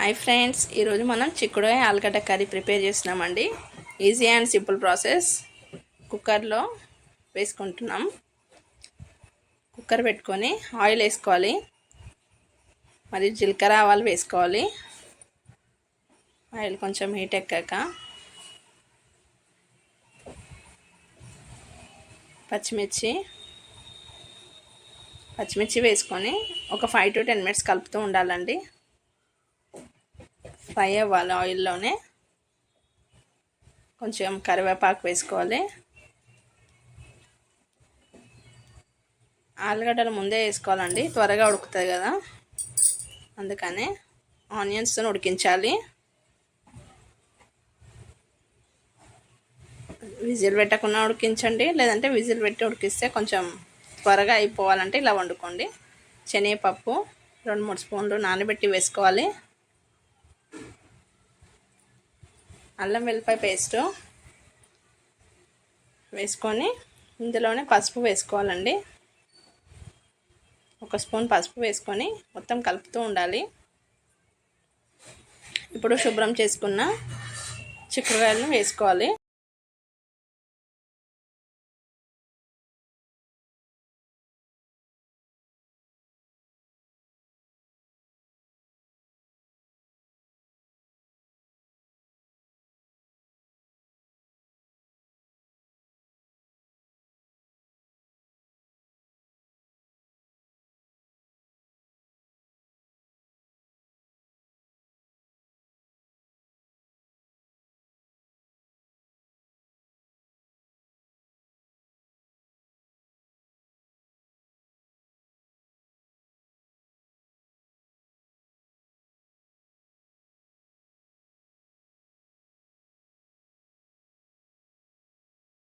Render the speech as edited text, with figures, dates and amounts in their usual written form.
Hi friends, ఈరోజు మనం చిక్కుడుకాయ ఆలుగడ్డ కర్రీ ప్రిపేర్ చేస్తున్నామండి. Easy and simple process. కుక్కర్లో వేసుకుంటున్నాం. కుక్కర్ పెట్టుకొని ఆయిల్ వేసుకోవాలి, మరి జీలకర్ర ఆవాలు వేసుకోవాలి. ఆయిల్ కొంచెం హీట్ ఎక్కాక పచ్చిమిర్చి వేసుకొని ఒక 5 to 10 minutes కలుపుతూ ఉండాలండి. ఫ్రై అవ్వాలి ఆయిల్లోనే. కొంచెం కరివేపాకు వేసుకోవాలి. ఆలుగడ్డలు ముందే వేసుకోవాలండి, త్వరగా ఉడుకుతుంది కదా, అందుకనే ఆనియన్స్తో ఉడికించాలి. విజిల్ పెట్టకుండా ఉడికించండి, లేదంటే విజిల్ పెట్టి ఉడికిస్తే కొంచెం త్వరగా అయిపోవాలంటే ఇలా వండుకోండి. శనగపప్పు 2-3 స్పూన్లు నానబెట్టి వేసుకోవాలి. అల్లం వెల్లిపాయ పేస్టు వేసుకొని ఇందులోనే పసుపు వేసుకోవాలండి. 1 స్పూన్ పసుపు వేసుకొని మొత్తం కలుపుతూ ఉండాలి. ఇప్పుడు శుభ్రం చేసుకున్న చిక్కుడుకాయలను వేసుకోవాలి.